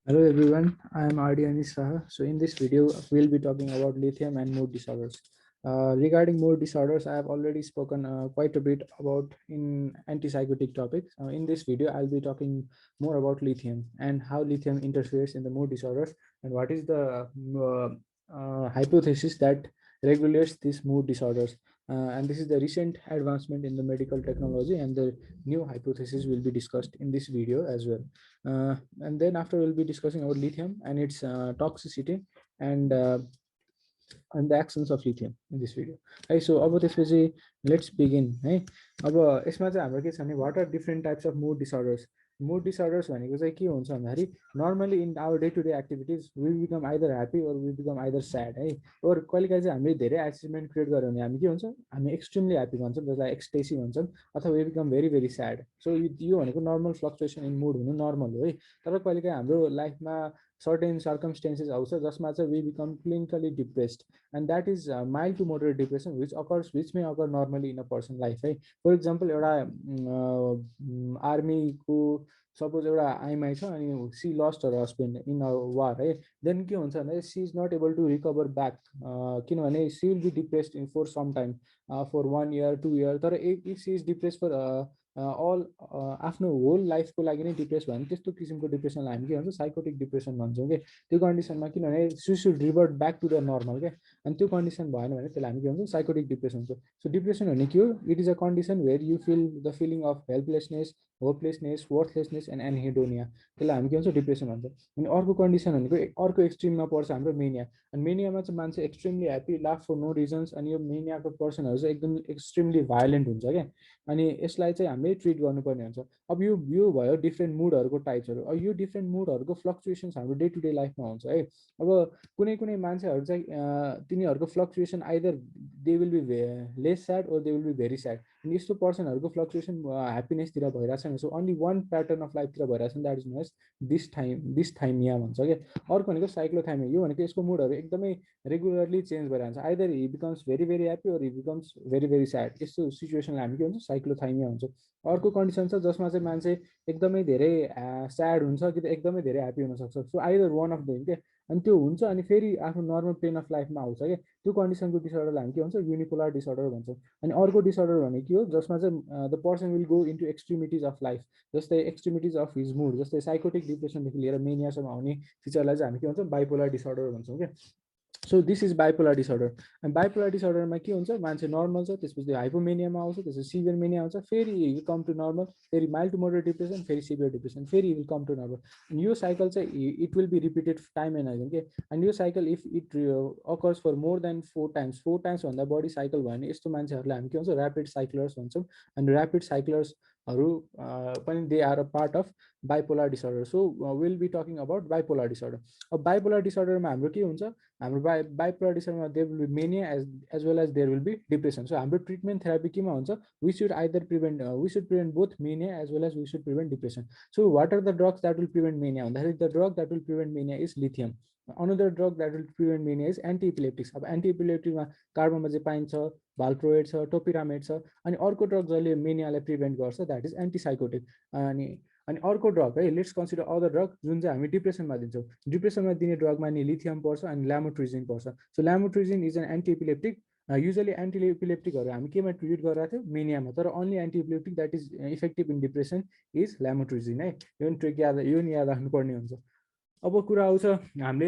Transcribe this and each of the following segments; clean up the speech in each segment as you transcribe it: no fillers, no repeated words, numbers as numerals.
Hello everyone, I am RD Anish Saha. So in this video, we'll be talking about lithium and mood disorders. Regarding mood disorders, I have already spoken quite a bit about in antipsychotic topics. In this video, I'll be talking more about lithium and how lithium interferes in the mood disorders and what is the hypothesis that regulates these mood disorders. And this is the recent advancement in the medical technology, and the new hypothesis will be discussed in this video as well. And then after we'll be discussing about lithium and its toxicity and uh, and the actions of lithium in this video. है so अब त्यसपछि let's begin है। अब यसमा चाहिँ हाम्रो के छ भने what are different types of mood disorders. Mood disorders भनेको चाहिँ के हुन्छ भन्दाखेरि normally in our day to day activities we become either happy or we become either sad है। और कहिलेकाहीँ चाहिँ हामीले धेरै एचिभमेन्ट क्रिएट गर्यो भने हामी के हुन्छ, हामी एक्सट्रिमली ह्याप्पी भन्छौँ जसलाई एक्सटेसी भन्छौँ, अथवा we become very very sad. So यो भनेको नर्मल फ्लक्चुएसन इन मुड हुनु नर्मल हो है। तर कहिलेकाहीँ हाम्रो लाइफमा सर्टेन सर्कमस्टेन्सेस आउँछ जसमा चाहिँ we become clinically depressed, and that is mild to moderate depression which may occur normally in a person life है। फर इक्जाम्पल एउटा आर्मीको सपोज एउटा आइमाई छ अनि she lost her husband in a war है। देन के हुन्छ भने she is not able to recover back, किनभने she will be depressed in for some time, for 1 year 2 year। तर if she is depress for all आफ्नो whole लाइफको लागि नै डिप्रेस भयो भने त्यस्तो किसिमको डिप्रेसनलाई हामी के भन्छौँ, साइकोटिक डिप्रेसन भन्छौँ कि। त्यो कन्डिसनमा किनभने she should revert back to the normal क्या, अनि त्यो कन्डिसन भएन भने त्यसलाई हामी के भन्छौँ, साइकोटिक डिप्रेसन हुन्छ। सो डिप्रेसन भने के हो? It is a condition where you feel the feeling of helplessness, hopelessness, worthlessness and anhedonia. त्यसलाई हामी के भन्छौँ, डिप्रेसन भन्छ। अनि अर्को कन्डिसन भनेको अर्को एक्सट्रिममा पर्छ हाम्रो मेनिया। अनि मेनियामा चाहिँ मान्छे extremely happy, laugh for no reasons, अनि यो मेनियाको पर्सनहरू चाहिँ एकदम एक्सट्रिमली भायोलेन्ट हुन्छ क्या। अनि यसलाई चाहिँ हामीले ट्रिट गर्नुपर्ने हुन्छ। अब यो भयो डिफ्रेन्ट मुडहरूको टाइप्सहरू। अब यो डिफ्रेन्ट मुडहरूको फ्लक्चुएसन्स हाम्रो डे टु डे लाइफमा हुन्छ है। अब कुनै कुनै मान्छेहरू चाहिँ तिनीहरूको fluctuation either they will be less sad or they will be very sad. अनि यस्तो पर्सनहरूको फ्लक्चुएसन ह्याप्पिनेसतिर भइरहेको छैन। So only one pattern of लाइफतिर भइरहेको छ, that is known as dysthymia भन्छ क्या। अर्को भनेको साइक्लोथाइमिया। यो भनेको यसको मुडहरू एकदमै रेगुलरली चेन्ज भइरहन्छ, either he becomes very very happy or he becomes very very sad. यस्तो सिचुएसनलाई हामी के भन्छौँ, साइक्लोथाइमिया हुन्छ। अर्को कन्डिसन छ जसमा चाहिँ मान्छे एकदमै धेरै स्याड हुन्छ कि त एकदमै धेरै ह्याप्पी हुनसक्छ। So either one of them के। अनि त्यो हुन्छ अनि फेरि आफ्नो नर्मल प्लेन अफ लाइफमा आउँछ क्या। त्यो कन्डिसनको डिसअर्डरलाई हामी के भन्छौँ, युनिपोलर डिसअर्डर भन्छौँ। अनि अर्को डिसअर्डर भने के हो, जसमा चाहिँ the person will go into extremities of life, जस्तै एक्सट्रिमिटिज अफ हिज मुड, जस्तै साइकोटिक डिप्रेसनदेखि लिएर मेनियासम्म आउने फिचरलाई चाहिँ हामी के भन्छौँ, बाइपोलर डिसअर्डर भन्छौँ क्या। So this is bipolar disorder. अनि बाइपोलर डिसअर्डरमा के हुन्छ, मान्छे नर्मल छ, त्यसपछि हाइपोमेनियामा आउँछ, त्यसपछि सिभियर मेनिया आउँछ, फेरि विल कम टु नर्मल, फेरि माइल्ड टु मोडरेट डिप्रेसन, फेरि सिभियर डिप्रेसन, फेरि विल कम टु नर्मल। अनि यो साइकल चाहिँ it will be repeated time and again के। अनि यो cycle if it occurs for more than 4 times भन्दा बढी साइकल भयो भने यस्तो मान्छेहरूलाई हामी के भन्छौँ, ऱ्यापिड साइक्लर्स भन्छौँ। अनि ऱ्यापिड साइक्लर्सहरू पनि they are a part of bipolar disorder. So will be talking about bipolar disorder. अब बाइपोलर डिसअर्डरमा हाम्रो के हुन्छ, हाम्रो बाइपोलर डिसअर्डरमा there will be mania as well as there will be depression. So हाम्रो ट्रिटमेन्ट थेरापी केमा हुन्छ, we should prevent both mania as well as we should prevent depression. So what are the drugs that will prevent mania भन्दाखेरि the drug that will prevent mania is lithium. Another drug that will prevent mania is antiepileptics. अब एन्टिइपिलेप्टिकमा carbamazepine पाइन्छ, भाल्प्रोइड छ, टोपिरामेड छ। अनि अर्को drug जसले मेनियालाई prevent गर्छ द्याट इज एन्टिसाइकोटिक। अनि अर्को ड्रग है, लेट्स कन्सिडर अदर ड्रग जुन चाहिँ हामी डिप्रेसनमा दिन्छौँ। डिप्रेसनमा दिने ड्रगमा नि लिथियम पर्छ अनि ल्यामोट्रिजिन पर्छ। So lamotrigine is an antiepileptic. Usually एन्टिइपिलेप्टिकहरू हामी केमा ट्रिट गरिरहेको थियौँ, मेनियामा। तर only antiepileptic that is effective in depression is lamotrigine है। यो नि याद राख्नुपर्ने हुन्छ। अब कुरा आउँछ हामीले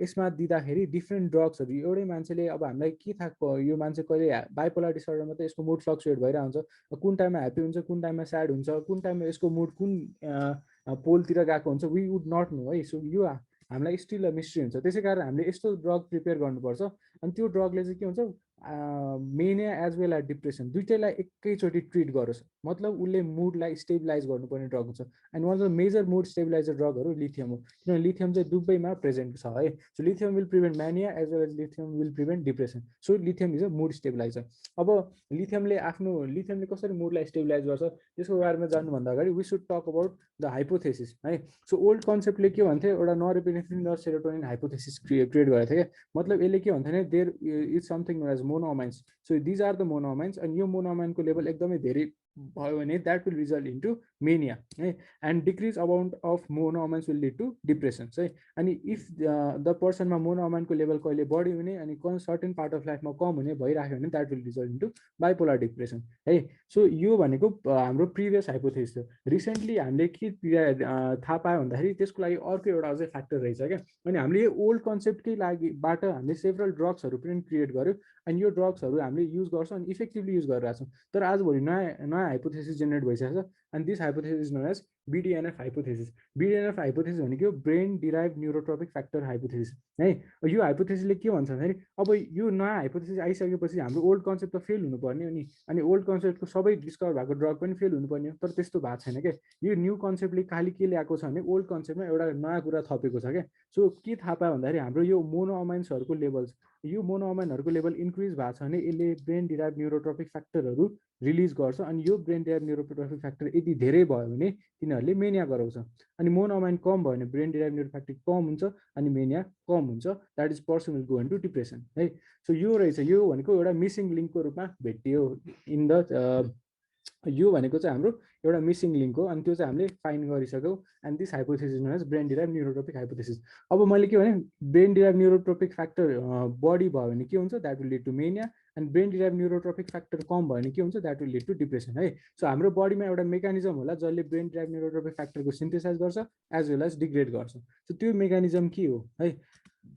यसमा दिँदाखेरि डिफ्रेन्ट ड्रग्सहरू एउटै मान्छेले, अब हामीलाई के थाहा यो मान्छे कहिले बाइपोलर डिसअर्डरमा त यसको मुड फ्लक्चुएट भइरहेको हुन्छ, कुन टाइममा ह्याप्पी हुन्छ, कुन टाइममा स्याड हुन्छ, कुन टाइममा यसको मुड कुन पोलतिर गएको हुन्छ, वी वुड नट नो है। सो यो हामीलाई स्टिल अ मिस्ट्री हुन्छ। त्यसै कारण हामीले यस्तो ड्रग प्रिपेयर गर्नुपर्छ। अनि त्यो ड्रगले चाहिँ के हुन्छ, mania as well as depression दुइटैलाई एकैचोटि ट्रिट गरोस्, मतलब उसले मुडलाई स्टेबिलाइज गर्नुपर्ने ड्रग हुन्छ। And one of the major mood stabiliser ड्रगहरू लिथियम हो, किनभने लिथियम चाहिँ दुवैमा प्रेजेन्ट छ है। So lithium will prevent mania as well as lithium will prevent depression. So lithium is a mood stabiliser. अब लिथियमले कसरी मुडलाई स्टेबिलाइज गर्छ त्यसको बारेमा जान्नुभन्दा अगाडि we should talk about the hypothesis है। सो ओल्ड कन्सेप्टले के भन्थ्यो, एउटा नोरेपिनेफ्रिन र सेरोटोनिन हाइपोथेसिस क्रिएट गरेको थियो क्या। मतलब यसले के भन्थ्यो भने there is something as monoamines. So these are the monoamines. अनि यो मोनोअमाइनको लेभल एकदमै धेरै भयो भने that will result into mania है and decrease amount of monoamines will lead to depressions है अनि इफ द पर्सनमा मोनोअमाइन्टको लेभल कहिले बढी हुने अनि सर्टेन पार्ट अफ लाइफमा कम हुने भइराख्यो भने that will result into bipolar depression है सो यो भनेको हाम्रो प्रिभियस हाइपोथेसिस हो रिसेन्टली हामीले के थाहा पायो भन्दाखेरि त्यसको लागि अर्को एउटा अझै फ्याक्टर रहेछ क्या अनि हामीले यो ओल्ड कन्सेप्टकै लागिबाट हामीले सेभरल ड्रग्सहरू पनि क्रिएट गर्यो अनि यो ड्रग्सहरू हामीले युज गर्छौँ अनि इफेक्टिभली युज गरिरहेछौँ तर आजभोलि नयाँ हाइपोथेसिस जेनेरेट भइसकेको छ and this hypothesis is known as BDNF hypothesis. BDNF hypothesis भनेको brain derived neurotrophic factor hypothesis है यो हाइपोथेसिसले के भन्छ भन्दाखेरि अब यो नयाँ हाइपोथेसिस आइसकेपछि हाम्रो ओल्ड कन्सेप्ट त फेल हुनुपर्ने हो नि अनि ओल्ड कन्सेप्टको सबै डिस्कभर भएको ड्रग पनि फेल हुनुपर्ने हो तर त्यस्तो भएको छैन क्या यो न्यू कन्सेप्टले खालि के ल्याएको छ भने ओल्ड कन्सेप्टमा एउटा नयाँ कुरा थपेको छ क्या सो के थाहा पायो भन्दाखेरि हाम्रो यो मोनोअमाइन्सहरूको लेभल्स यो मोनोअमाइनहरूको लेभल इन्क्रिज भएको छ भने यसले ब्रेन डिराइभ न्युरोट्रोपिक फ्याक्टरहरू रिलिज गर्छ अनि यो ब्रेन डिराइभ न्युरोट्रोपिक फ्याक्टर यदि धेरै भयो भने तिनीहरूले मेनिया गराउँछ अनि मोनोअमाइन कम भयो भने ब्रेन डिराइभ न्युरोफ्याक्टर कम हुन्छ अनि मेनिया कम हुन्छ that is person will go into depression है सो यो रहेछ यो भनेको एउटा मिसिङ लिङ्कको रूपमा भेटियो इन द यो भनेको चाहिँ हाम्रो एउटा मिसिङ लिङ्क हो अनि त्यो चाहिँ हामीले फाइन्ड गरिसक्यौँ and this hypothesis known as brain derived neurotrophic hypothesis अब मैले के भने ब्रेन डिराइभ न्युरोट्रोपिक फ्याक्टर बढी भयो भने के हुन्छ that will lead to mania and brain derived neurotrophic factor कम भयो भने के हुन्छ that will lead to depression है सो हाम्रो बडीमा एउटा मेकानिजम होला जसले ब्रेन डिराइभ न्युरोट्रोपिक फ्याक्टरको सिन्थेसाइज गर्छ एज वेल एज डिग्रेड गर्छ सो त्यो मेकानिजम के हो है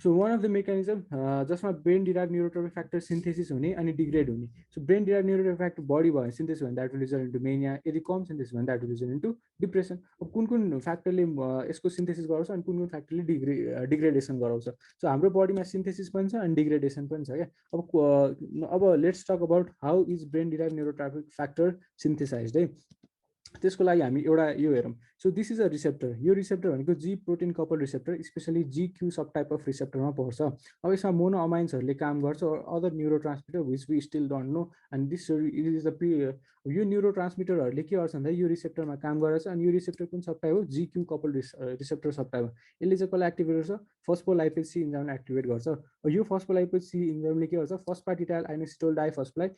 so one of the mechanism जसमा brain derived neurotrophic factor synthesis हुने अनि डिग्रेड हुने so brain derived neurotrophic factor बढी भयो भने सिन्थेसिस भने that will result into mania यदि कम सिन्थेसिस भने that will result into depression अब कुन फ्याक्टरले यसको सिन्थेसिस गराउँछ अनि कुन फ्याक्टरले डिग्रेडेसन गराउँछ सो हाम्रो बडीमा सिन्थेसिस पनि छ अनि डिग्रेडेसन पनि छ क्या अब let's talk about how is brain derived neurotrophic factor synthesise है त्यसको लागि हामी एउटा यो हेरौँ so this is a receptor यो रिसेप्टर भनेको G protein couple receptor specially GQ sub type of रिसेप्टरमा पर्छ अब यसमा मोनोअमाइन्सहरूले काम गर्छ other neurotransmitter which we still don't know and this is the यो न्युरो ट्रान्समिटरहरूले के गर्छ भन्दा यो रिसेप्टरमा काम गरेछ अनि यो रिसेप्टर कुन सब टाइप हो GQ कपल रिसेप्टर सब टाइप हो यसले चाहिँ कसलाई एक्टिभेट गर्छ फस्फोलाइपेज सी इन्जाइमलाई एक्टिभेट गर्छ यो फस्फोलाइपेज सी इन्जाइमले के गर्छ फस्फाटिडाइल आइनोसिटोल डाइफस्फोलाई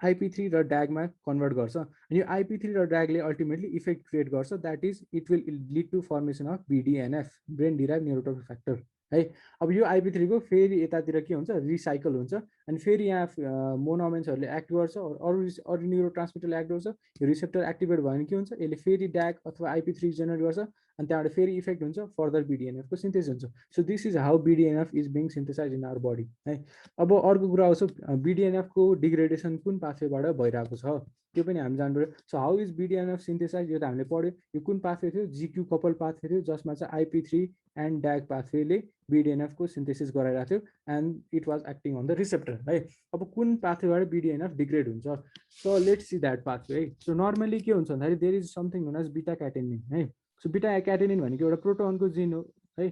IP3 र ड्यागमा कन्भर्ट गर्छ अनि यो IP3 र ड्यागले अल्टिमेटली इफेक्ट क्रिएट गर्छ that is it will lead to formation of BDNF brain derived neurotrophic factor है अब यो IP3 को फेरि यतातिर के हुन्छ रिसाइकल हुन्छ अनि फेरि यहाँ मोनोअमाइन्सहरूले एक्ट गर्छ अरू न्युरो ट्रान्समिटरले एक्ट गर्छ यो रिसेप्टर एक्टिभेट भयो भने के हुन्छ यसले फेरि ड्याग अथवा IP3 जेनेरेट गर्छ अनि त्यहाँबाट फेरि इफेक्ट हुन्छ फर्दर BDNF को सिन्थेसिस हुन्छ so this is how BDNF is being synthesize in our body है अब अर्को कुरा आउँछ BDNF को डिग्रेडेसन कुन पाथवेबाट भइरहेको छ त्यो पनि हामी जान्नु पर्यो so how is BDNF synthesise यो त हामीले पढ्यो यो कुन पाथवे थियो GQ कपल पाथवे थियो जसमा चाहिँ IP3 एन्ड ड्याग पाथवेले BDNF को सिन्थेसिस गराइरहेको थियो and it was acting on the receptor है अब कुन पाथवेबाट BDNF डिग्रेड हुन्छ so let's see that pathway है सो नर्मली के हुन्छ भन्दाखेरि there is something known as beta catenin है सो बिटा क्याटेनिन भनेको एउटा प्रोटोनको जिन हो है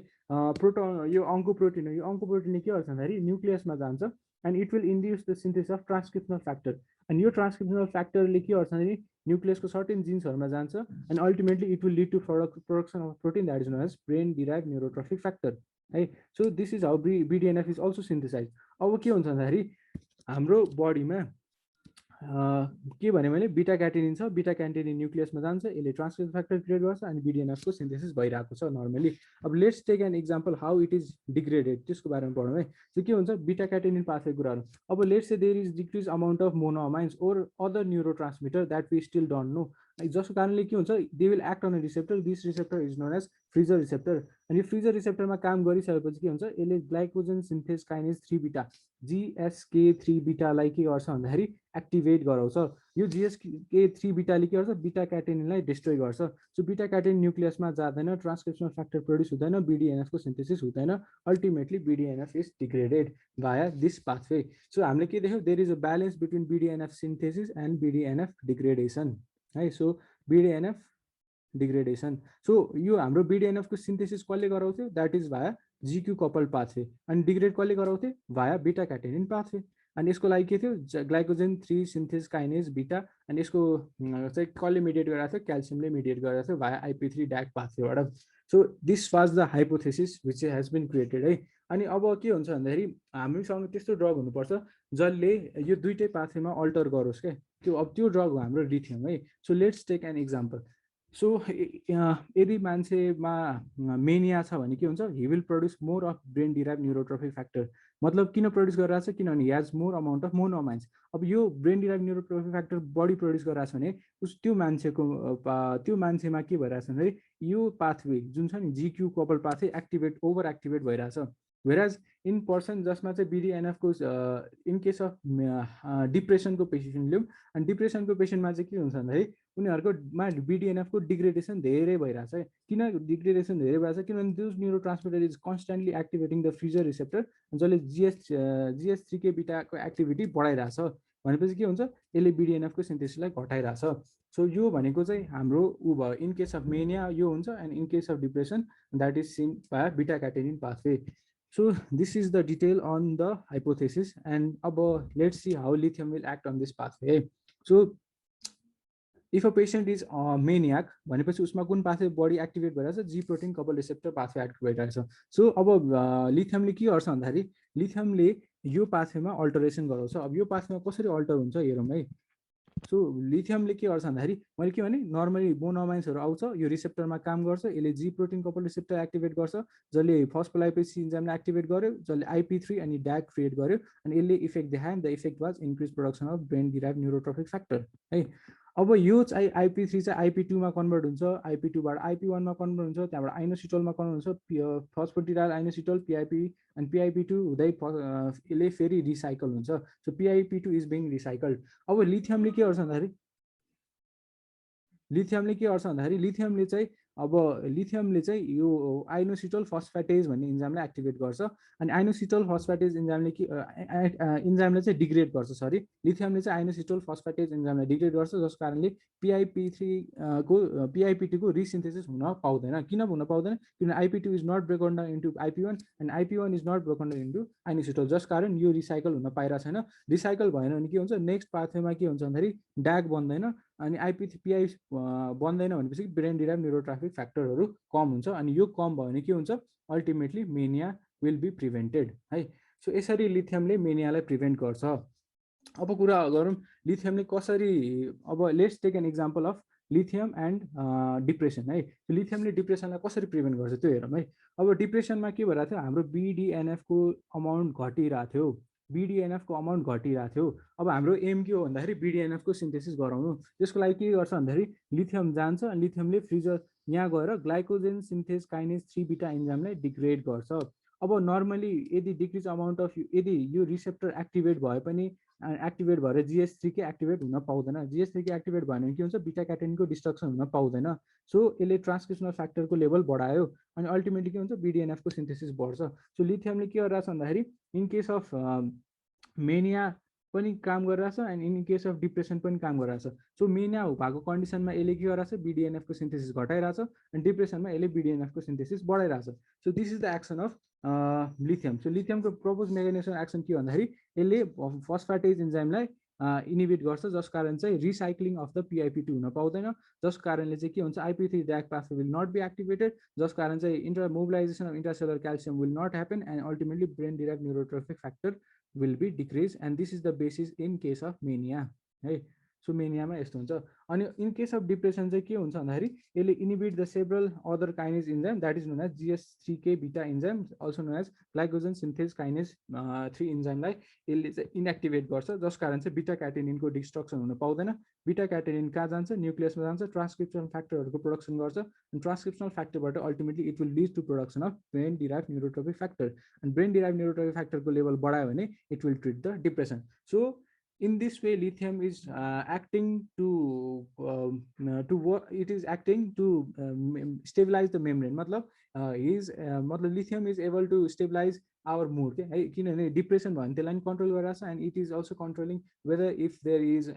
प्रोटोन यो अन्कोप्रोटिन हो यो अन्कोप्रोटिनले के गर्छ भन्दाखेरि न्युक्लियसमा जान्छ and it will induce the synthesis of transcriptional factor अनि यो ट्रान्सक्रिप्सनल फ्याक्टरले के गर्छ भन्दाखेरि न्युक्लियसको सर्टेन जिन्सहरूमा जान्छ and ultimately it will lead to production of protein that is known as brain derived neurotrophic factor है so this is how BDNF is also synthesise अब के हुन्छ भन्दाखेरि हाम्रो बडीमा के भने मैले बिटा क्याटेनिन छ बिटा क्याटेनिन न्युक्लियसमा जान्छ यसले ट्रान्सक्रिप्सन फ्याक्टर क्रिएट गर्छ अनि BDNF को सिन्थेसिस भइरहेको छ नर्मली अब let's take an example how it is degraded त्यसको बारेमा पढौँ है त्यो के हुन्छ बिटा क्याटेनिन पाथवे कुराहरू अब let's say there is decrease amount of monoamines or other neurotransmitter that we still don't know जसको कारणले के हुन्छ they will act on a receptor this receptor is known as frizzled receptor अनि यो freezer रिसेप्टरमा काम गरिसकेपछि के हुन्छ यसले ग्लाइकोजन सिन्थेस काइनेज 3 बिटा GSK3 बिटालाई के गर्छ भन्दाखेरि एक्टिभेट गराउँछ यो GSK3 बिटाले के गर्छ बिटा क्याटेनिनलाई डिस्ट्रोय गर्छ सो बिटा क्याटेनिन न्युक्लियसमा जाँदैन ट्रान्सक्रिप्सनल फ्याक्टर प्रड्युस हुँदैन BDNF को सिन्थेसिस हुँदैन ultimately BDNF is degraded via this pathway so हामीले के देख्यौँ there is a balance between BDNF synthesis and BDNF degradation है सो BDNF डिग्रेडेसन सो यो हाम्रो BDNF को सिन्थेसिस कसले गराउँथ्यो that is via GQ couple pathway अनि डिग्रेड कसले गराउँथ्यो भाया बिटा क्याटेनिन पाथवे अनि यसको लागि के थियो ग्लाइकोजन 3 सिन्थेस काइनेज बिटा अनि यसको चाहिँ कसले मिडिएट गराएको थियो क्याल्सियमले मिडिएट गराएको थियो भाया IP3 ड्याग पाथवेबाट so this was the hypothesis which has been created है अनि अब के हुन्छ भन्दाखेरि हामीसँग त्यस्तो ड्रग हुनुपर्छ जसले यो दुईटै पाथवेमा अल्टर गरोस् क्या, त्यो अब त्यो ड्रग हो हाम्रो लिथियम है। So let's take an example. So यदि मान्छेमा मेनिया छ भने के हुन्छ, he will produce more of brain derived neurotrophic factor. मतलब किन प्रड्युस गरिरहेको छ, किनभने has more amount of monoamines. अब यो ब्रेन डिराइभ न्युरोट्रोफिक फ्याक्टर बढी प्रड्युस गरिरहेको छ भने त्यो मान्छेको त्यो मान्छेमा के भइरहेछ भने यो पाथवे जुन छ नि GQ couple pathway activate over activate भइरहेछ। वेराज इन पर्सन जसमा चाहिँ बिडिएनएफको इन केस अफ डिप्रेसनको पेसेन्ट लिउँ, अनि डिप्रेसनको पेसेन्टमा चाहिँ के हुन्छ भन्दाखेरि उनीहरूकोमा बिडिएनएफको डिग्रेडेसन धेरै भइरहेछ है। किन डिग्रेडेसन धेरै भइरहेछ, किनभने त्यो neurotransmitter is constantly activating the frizzled receptor, जसले जिएस3के बिटाको एक्टिभिटी बढाइरहेछ। भनेपछि के हुन्छ, यसले बिडिएनएफको सिन्थेसिसलाई घटाइरहेछ। सो यो भनेको चाहिँ हाम्रो ऊ भयो, इन केस अफ मेनिया यो हुन्छ, and in case of depression that is seen by beta catenin pathway. So this is the detail on the hypothesis, and let's see how lithium will act on this pathway. So if a patient is maniac भनेपछि उसमा कुन pathway बडी activate भइरहेछ, G protein couple receptor pathway activate भइरहेछ। So अब लिथियमले के गर्छ भन्दाखेरि लिथियमले यो पाथवेमा अल्टरेसन गराउँछ। अब यो पाथवेमा कसरी अल्टर हुन्छ हेरौँ है। सो लिथियमले के गर्छ भन्दाखेरि मैले के भने नर्मली मोनोमाइन्सहरू आउँछ, यो रिसेप्टरमा काम गर्छ, यसले जी प्रोटिन कपल रिसेप्टर एक्टिभेट गर्छ, जसले फस्फोलाइपेज इन्जाइमलाई एक्टिभेट गर्यो, जसले आइपी3 अनि ड्याग क्रिएट गर्यो, अनि यसले इफेक्ट देखायो। The effect was increase production of brain derived neurotrophic factor है। अब यो चाहिँ आइपी3 चाहिँ आइपी2मा कन्भर्ट हुन्छ, आइपी2बाट आइपी1मा कन्भर्ट हुन्छ, त्यहाँबाट आइनोसिटोलमा कन्भर्ट हुन्छ, फस्फोटिडाइल आइनोसिटोल पिआइपी, अनि पिआइपी2 हुँदै यसले फेरि रिसाइकल हुन्छ। So PIP two is being recycled. अब लिथियमले के गर्छ भन्दाखेरि लिथियमले चाहिँ यो आइनोसिटोल फस्फेटेज भन्ने इन्जाइमलाई एक्टिभेट गर्छ, अनि आइनोसिटोल फस्फेटेज इन्जाइमले इन्जाइमले चाहिँ डिग्रेड गर्छ, सरी लिथियमले चाहिँ आइनोसिटोल फस्फेटेज इन्जाइमलाई डिग्रेड गर्छ, जस कारणले पिआइपी2 को रिसिन्थेसिस हुन पाउँदैन। किन हुन पाउँदैन, किनभने IP two is not broken down into IP one and IP one is not broken down into inositol, जस कारण यो रिसाइकल हुन पाइरहेको छैन। रिसाइकल भएन भने के हुन्छ, नेक्स्ट पाथवेमा के हुन्छ भन्दाखेरि ड्याग बन्दैन, अनि आइपी बन्दैन भनेपछि ब्रेन डिराइभ न्युरोट्राफिक फ्याक्टरहरू कम हुन्छ, अनि यो कम भयो भने के हुन्छ, ultimately mania will be prevented है। सो यसरी लिथियमले मेनियालाई प्रिभेन्ट गर्छ। अब कुरा गरौँ लिथियमले कसरी, अब let's take an example of lithium and depression है। लिथियमले डिप्रेसनलाई कसरी प्रिभेन्ट गर्छ त्यो हेरौँ है। अब डिप्रेसनमा के भइरहेको थियो, हाम्रो बिडिएनएफको अमाउन्ट घटिरहेको थियो, बिडिएनएफको अमाउन्ट घटिरहेको थियो। अब हाम्रो एम के हो भन्दाखेरि बिडिएनएफको सिन्थेसिस गराउनु। त्यसको लागि के गर्छ भन्दाखेरि लिथियम जान्छ, अनि लिथियमले फ्रिजर यहाँ गएर ग्लाइकोजेन सिन्थेज काइनेज 3 बिटा इन्जाइमलाई डिग्रेड गर्छ। अब नर्मली यदि डिक्रिज अमाउन्ट अफ, यदि यो रिसेप्टर एक्टिभेट भए पनि एक्टिभेट भएर जिएस3 एक्टिभेट हुन पाउँदैन, जिएस3 एक्टिभेट भयो भने के हुन्छ, बिटा क्याटेनिनको डिस्ट्रक्सन हुन पाउँदैन। सो यसले ट्रान्सक्रिप्सनल फ्याक्टरको लेभल बढायो, अनि अल्टिमेटली के हुन्छ, बिडिएनएफको सिन्थेसिस बढ्छ। सो लिथियमले के गरिरहेछ भन्दाखेरि इन केस अफ मेनिया पनि काम गरिरहेछ, and in case of depression पनि काम गरिरहेछ। सो मेनिया भएको कन्डिसनमा यसले के गरिरहेछ, बिडिएनएफको सिन्थेसिस घटाइरहेछ, अनि डिप्रेसनमा यसले बिडिएनएफको सिन्थेसिस बढाइरहेछ। So this is the action of lithium. So लिथियमको प्रपोज मेकानिजम एक्सन के भन्दाखेरि यसले फस्फेटेज इन्जाइमलाई इनिबिट गर्छ, जस कारण चाहिँ रिसाइक्लिङ अफ द पिआइपी2 हुन पाउँदैन, जस कारणले चाहिँ के हुन्छ, आइपी3 DAG pathway will not be activated, जस कारण चाहिँ mobilisation of intracellular calcium will not happen, and ultimately brain derived neurotrophic factor will be decreased, and this is the basis in case of mania है। So मेनियामा यस्तो हुन्छ। अनि in case of depression चाहिँ के हुन्छ भन्दाखेरि यसले inhibit the several other kinase enzyme that is known as GSK three beta enzyme, also known as glycogen synthase kinase 3 इन्जाइमलाई यसले चाहिँ इनएक्टिभेट गर्छ, जस कारण चाहिँ बिटा क्याटेनिनको डिस्ट्रक्सन हुन पाउँदैन। बिटा क्याटेनिन कहाँ जान्छ, न्युक्लियसमा जान्छ, ट्रान्सक्रिप्सनल फ्याक्टरहरूको प्रोडक्सन गर्छ, अनि ट्रान्सक्रिप्सनल फ्याक्टरबाट ultimately it will lead to production of brain derived neurotrophic factor, अनि ब्रेन डिराइभ न्युरोट्रोफिक फ्याक्टरको लेभल बढायो भने it will treat the depression. So in this way lithium is acting to work, it is acting to stabilize the membrane, मतलब मतलब lithium is able to stabilize our mood है, किनभने depression भयो भने त्यसलाई कन्ट्रोल गरिरहेछ, and it is also controlling whether if there is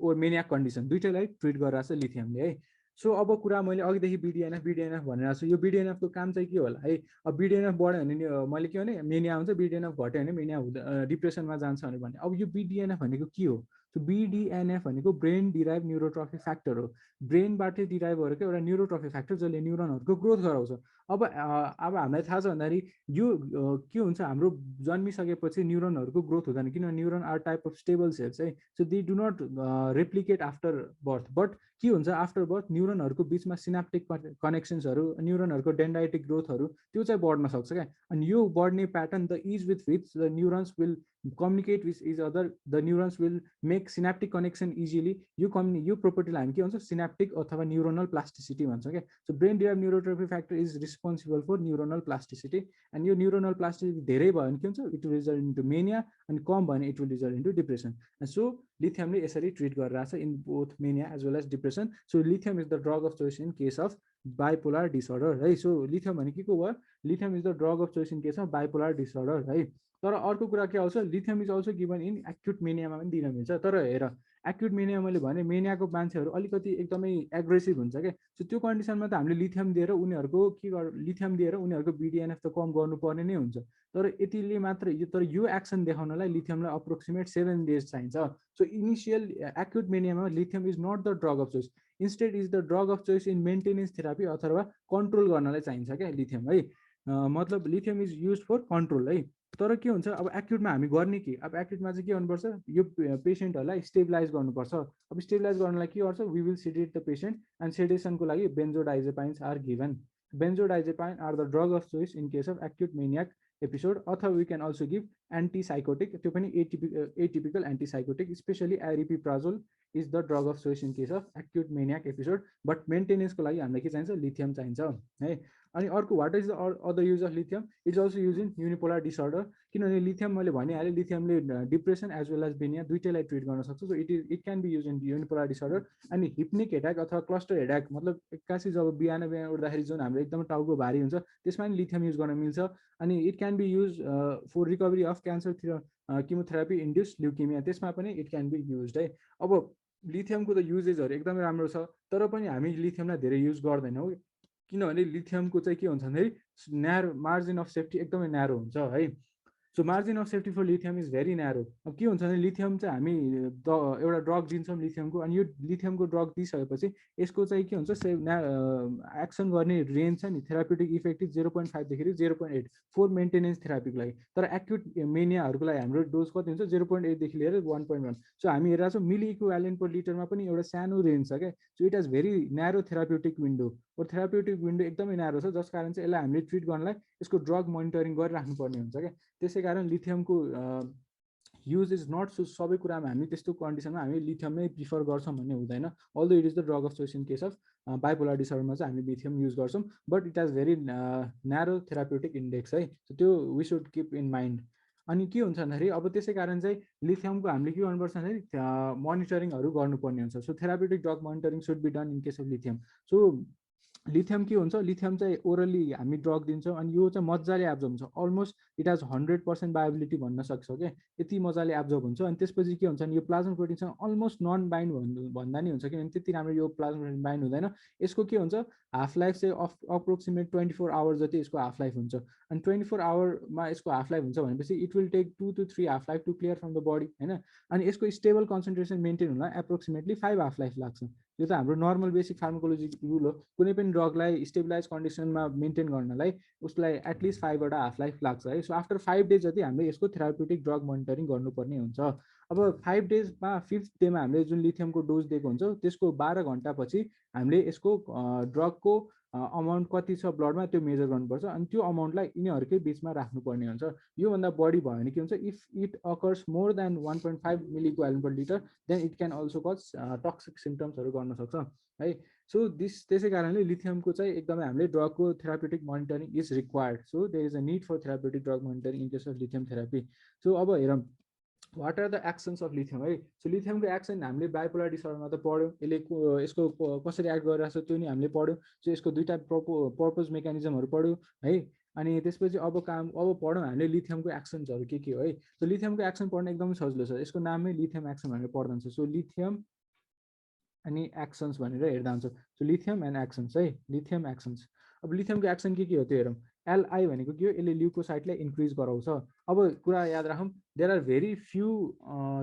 or mania condition, दुइटैलाई treat गरिरहेछ लिथियमले है। सो अब कुरा मैले अघिदेखि बिडिएनएफ भनिरहेको छु, यो बिडिएनएफको काम चाहिँ के होला है। अब बिडिएनएफ बढ्यो भने मैले के भने मेनिया हुन्छ, बिडिएनएफ घट्यो भने मेनिया डिप्रेसनमा जान्छ भने। अब यो बिडिएनएफ भनेको के हो, सो बिडिएनएफ भनेको ब्रेन डिराइभ न्युरोट्रोफिक फ्याक्टर हो, ब्रेनबाटै डिराइभ गरेको एउटा न्युरोट्रोफिक फ्याक्टर जसले न्युरोनहरूको ग्रोथ गराउँछ। अब हामीलाई थाहा छ भन्दाखेरि यो के हुन्छ हाम्रो जन्मिसकेपछि न्युरोनहरूको ग्रोथ हुँदैन, किनभने neuron are type of stable cells है, so they do not replicate after birth. But के हुन्छ आफ्टर बर्थ न्युरोनहरूको बिचमा सिनाप्टिक कनेक्सन्सहरू, न्युरोनहरूको डेन्ड्राइटिक ग्रोथहरू त्यो चाहिँ बढ्न सक्छ क्या। अनि यो बढ्ने pattern the is with which the neurons will communicate with each other, the neurons will make synaptic connection easily. यो प्रोपर्टीलाई हामी के भन्छ सिनाप्टिक अथवा न्युरोनल प्लास्टिसिटी भन्छ क्या। So brain derived neurotrophic factor is responsible for neuronal plasticity. And यो neuronal plasticity धेरै भयो भने के हुन्छ it will result into mania, अनि कम भयो भने it will result into depression. So लिथियमले यसरी ट्रिट गरिरहेछ in both mania as well as depression. So lithium is the drug of choice in case of bipolar disorder है। So lithium भने के को भयो, lithium is the drug of choice in case of bipolar disorder है। तर अर्को कुरा के आउँछ, lithium is also given in acute मेनियामा पनि दिन मिल्छ। तर हेर एक्युट मेनिया मैले भने मेनियाको मान्छेहरू अलिकति एकदमै एग्रेसिभ हुन्छ क्या। सो त्यो कन्डिसनमा त हामीले लिथियम दिएर उनीहरूको लिथियम दिएर उनीहरूको बिडिएनएफ त कम गर्नुपर्ने नै हुन्छ। तर यतिले मात्र तर यो एक्सन देखाउनलाई लिथियमलाई अप्रोक्सिमेट 7 days चाहिन्छ। सो इनिसियल एक्युट मेनियामा lithium is not the drug of choice, instead is the drug of choice in maintenance therapy अथवा कन्ट्रोल गर्नलाई चाहिन्छ क्या लिथियम है। मतलब lithium is use for control है। तर के हुन्छ अब एक्युटमा हामी गर्ने के, अब एक्युटमा चाहिँ के गर्नुपर्छ, यो पेसेन्टहरूलाई स्टेबलाइज गर्नुपर्छ। अब स्टेबलाइज गर्नलाई के गर्छ, we will sedate the patient, and सेडेसनको लागि benzodiazepines are given. Benzodiazepine are the drug of choice in case of acute maniac episode, अथवा we can also give antipsychotic, त्यो पनि atypical antipsychotic, specially aripiprazole is the drug of choice in case of acute maniac episode. But मेन्टेनेन्सको लागि हामीलाई के चाहिन्छ, lithium चाहिन्छ है। अनि अर्को what is the other use of lithium, it's also use in unipolar disorder. किनभने लिथियम मैले भनिहालेँ लिथियमले depression as well as mania दुइटैलाई ट्रिट गर्न सक्छ। So it can be use in unipolar disorder. अनि हिप्निक हेडाक अथवा क्लस्टर हेडाक, मतलब एक्कासी जब बिहान उठ्दाखेरि जुन हाम्रो एकदम टाउको भारी हुन्छ त्यसमा पनि लिथियम युज गर्न मिल्छ। अनि it can be use for recovery of cancer chemotherapy induce leukaemia, त्यसमा पनि इट क्यान बी युज है। अब लिथियमको त युजेसहरू एकदमै राम्रो छ, तर पनि हामी लिथियमलाई धेरै युज गर्दैनौँ, किनभने लिथियमको चाहिँ के हुन्छ भन्दाखेरि न्यारो मार्जिन अफ सेफ्टी एकदमै न्यारो हुन्छ है। So margin of safety for lithium is very narrow. अब के हुन्छ भने लिथियम चाहिँ हामी एउटा ड्रग दिन्छौँ लिथियमको, अनि यो लिथियमको ड्रग दिइसकेपछि यसको चाहिँ के हुन्छ एक्सन गर्ने रेन्ज छ नि, थेराप्युटिक इफेक्ट 0.5 देखि 0.8 फोर मेन्टेनेन्स थेरापीको लागि। तर एक्युट मेनियाहरूको लागि हाम्रो डोज कति हुन्छ, 0.8 देखि लिएर 1.1। सो हामी हेरेर छौँ मिली इक्विभ्यालेन्ट पर लिटरमा पनि एउटा सानो रेन्ज छ क्या। So it has very narrow therapeutic window, और थेराप्युटिक विन्डो एकदमै न्यारो छ, जस कारण चाहिँ यसलाई हामीले ट्रिट गर्नलाई यसको ड्रग मोनिटरिङ गरिराख्नुपर्ने हुन्छ क्या। त्यसै कारण लिथियमको युज इज नट सो सबै कुरामा हामी त्यस्तो कन्डिसनमा हामी लिथियम नै प्रिफर गर्छौँ भन्ने हुँदैन। Although it is the drug of choice in case of bipolar डिसअर्डरमा चाहिँ हामी लिथियम युज गर्छौँ, but it has very narrow therapeutic index है। त्यो we should keep in mind. अनि के हुन्छ भन्दाखेरि अब त्यसै कारण चाहिँ लिथियमको हामीले के गर्नुपर्छ भन्दाखेरि मोनिटरिङहरू गर्नुपर्ने हुन्छ। So therapeutic drug monitoring should be done in case of lithium. So lithium के हुन्छ, लिथियम चाहिँ ओरली हामी ड्रग दिन्छौँ, अनि यो चाहिँ मजाले एब्जर्ब हुन्छ, अलमोस्ट इट हेज 100% बायोबिलिटी भन्न सक्छौँ क्या, यति मजाले एब्जर्ब हुन्छ। अनि त्यसपछि के हुन्छ भने यो प्लाज्मा प्रोटिनसँग अलमोस्ट नन बाइन्ड भन्दा नि हुन्छ, किनभने त्यति राम्रो यो प्लाज्मा प्रोटिन बाइन्ड हुँदैन। यसको के हुन्छ हाफ लाइफ चाहिँ अप्रोक्सिमेट 24 आवर्स जति यसको हाफ लाइफ हुन्छ। अनि 24 आवरमा यसको हाफ लाइफ हुन्छ भनेपछि it will take 2 to 3 half life to clear from the body होइन। अनि यसको स्टेबल कन्सन्ट्रेसन मेन्टेन हुनलाई एप्रोक्सिमेटली 5 हाफ लाइफ लाग्छ। यो त हाम्रो नर्मल बेसिक फार्माकोलोजी रुल हो, कुनै पनि ड्रगलाई स्टेबलाइज कन्डिसनमा मेन्टेन गर्नलाई उसलाई एटलिस्ट 5 वटा हाफ लाइफ लाग्छ है। सो आफ्टर 5 days जति हामीले यसको थेराप्युटिक ड्रग मोनिटरिङ गर्नुपर्ने हुन्छ। अब 5 daysमा 5th डेमा हामीले जुन लिथियमको डोज दिएको हुन्छ त्यसको 12 घन्टापछि हामीले यसको ड्रगको अमाउन्ट कति छ ब्लडमा त्यो मेजर गर्नुपर्छ, अनि त्यो अमाउन्टलाई यिनीहरूकै बिचमा राख्नुपर्ने हुन्छ। योभन्दा बढी भयो भने के हुन्छ, if it occurs more than 1.5 मिली equivalent per litre then it can also cause toxic सिम्टम्सहरू गर्न सक्छ है। सो त्यसै कारणले लिथियमको चाहिँ एकदमै हामीले ड्रगको therapeutic monitoring is required. So there is a need for therapeutic drug monitoring in case of lithium therapy. So अब हेरौँ what are the actions of lithium है। सो लिथियमको एक्सन हामीले बाइपोलर डिसअर्डरमा त पढ्यौँ, यसको कसरी एक्ट गरिरहेको छ त्यो नि हामीले पढ्यौँ। सो यसको दुईवटा पर्पज मेकानिजमहरू पढ्यौँ है। अनि त्यसपछि अब पढौँ हामीले लिथियमको एक्सन्सहरू के हो है। सो लिथियमको एक्सन पढ्न एकदमै सजिलो छ, यसको नामै लिथियम एक्सन भनेर पढ्दा हुन्छ। सो लिथियम अनि एक्सन्स भनेर हेर्दा हुन्छ। सो लिथियम एन्ड एक्सन्स है, लिथियम एक्सन्स। अब लिथियमको एक्सन के हो त्यो हेरौँ। एलआई भनेको के हो, यसले ल्युकोसाइटलाई इन्क्रिज गराउँछ। अब कुरा याद राखौँ, there are very few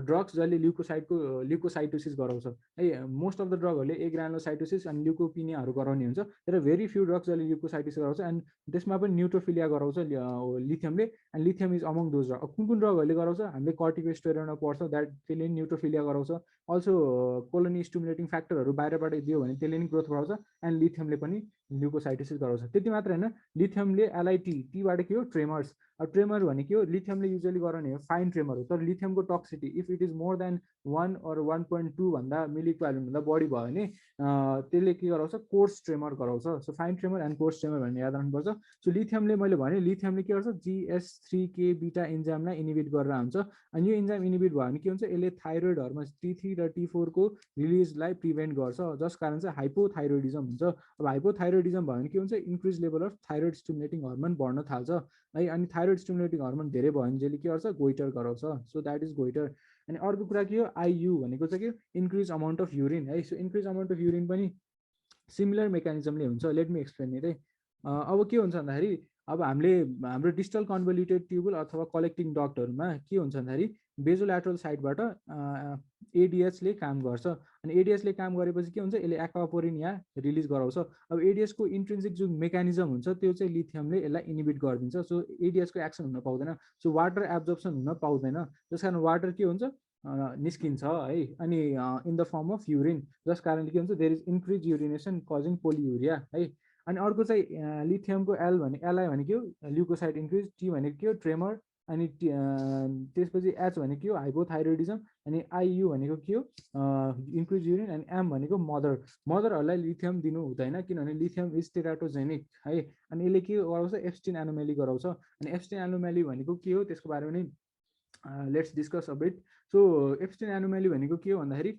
drugs जसले ल्युकोसाइटोसिस गराउँछ है। मोस्ट अफ द ड्रगहरूले एग्रानुलोसाइटोसिस अनि ल्युकोपिनियाहरू गराउने हुन्छ। There are very few drugs जसले ल्युकोसाइटोसिस गराउँछ एन्ड त्यसमा पनि न्युट्रोफिलिया गराउँछ लिथियमले, and lithium is among those drug. कुन कुन ड्रगहरूले गराउँछ, हामीले कर्टिकोस्टेरोइडमा पढ्छ, द्याट त्यसले न्युट्रोफिलिया गराउँछ। अल्सो कोलोनी स्टिमुलेटिङ फ्याक्टरहरू बाहिरबाट दियो भने त्यसले नि ग्रोथ बढाउँछ, एन्ड लिथियमले पनि ल्युकोसाइटोसिस गराउँछ। त्यति मात्र होइन, लिथियमले एलआइटी, टीबाट के हो, ट्रेमर्स। ट्रेमर भनेको लिथियमले युजली गराउने हो फाइन ट्रेमर हो, तर लिथियमको toxicity if it is more than 1 or 1.2 भन्दा मिलिक्वालिनभन्दा बढी भयो भने त्यसले के गराउँछ, कोर्स ट्रेमर गराउँछ। So fine tremor and course tremor भन्ने याद राख्नुपर्छ। सो लिथियमले, मैले भने लिथियमले के गर्छ, GS3K बीटा इन्जाइमलाई इनिबिट गरेर हुन्छ। अनि यो इन्जाइम इनिबिट भयो भने के हुन्छ, यसले थाइरोइड हर्मोन T3 र T4 को रिलिजलाई प्रिभेन्ट गर्छ, जस कारण चाहिँ हाइपोथाइरोइडिजम हुन्छ। अब हाइपोथाइरोइडिजम भयो भने के हुन्छ, increase level of thyroid stimulating hormone बढ्न थाल्छ है। अनि थाइरोइड स्टिमुलेटिङ हर्मोन धेरै भयो भने जसले के गर्छ, गोइटर गराउँछ। So that is goitre. अनि अर्को कुरा के हो, आइयु भनेको चाहिँ के, इन्क्रिज अमाउन्ट अफ युरिन है। So increase amount of urine पनि सिमिलर मेकानिजमले हुन्छ। लेट मी एक्सप्लेन इट है। अब के हुन्छ भन्दाखेरि, अब हाम्रो डिस्टल कन्भोल्युटेड ट्युबुल अथवा कलेक्टिङ डक्टहरूमा के हुन्छ भन्दाखेरि बेजोल्याटरल साइडबाट एडिएचले काम गर्छ। अनि एडिएचले काम गरेपछि के हुन्छ, यसले एक्वापोरिन यहाँ रिलिज गराउँछ। अब एडिएचको इन्ट्रिन्सिक जुन मेकानिजम हुन्छ त्यो चाहिँ लिथियमले यसलाई इनिबिट गरिदिन्छ। सो एडिएचको एक्सन हुन पाउँदैन, सो वाटर एब्जर्प्सन हुन पाउँदैन, जस कारण वाटर के हुन्छ, निस्किन्छ है। अनि in the form of urine, जस कारणले के हुन्छ, there is increase urination causing polyuria है। अनि अर्को चाहिँ लिथियमको एलआई भनेको ल्युकोसाइट इन्क्रिज, टी भनेको के हो, ट्रेमर, अनि त्यसपछि एच भनेको के हो, हाइपोथाइरोइडिजम, अनि आइयु भनेको के हो, इन्क्रिज युरिन, अनि एम भनेको मदरहरूलाई लिथियम दिनु हुँदैन, किनभने लिथियम इज टेराटोजेनिक है। अनि यसले के गराउँछ, एप्स्टिन एनोमेली गराउँछ। अनि एप्स्टिन एनोमेली भनेको के हो, त्यसको बारेमा नि let's discuss a bit. So Ebstein anomaly भनेको के हो भन्दाखेरि,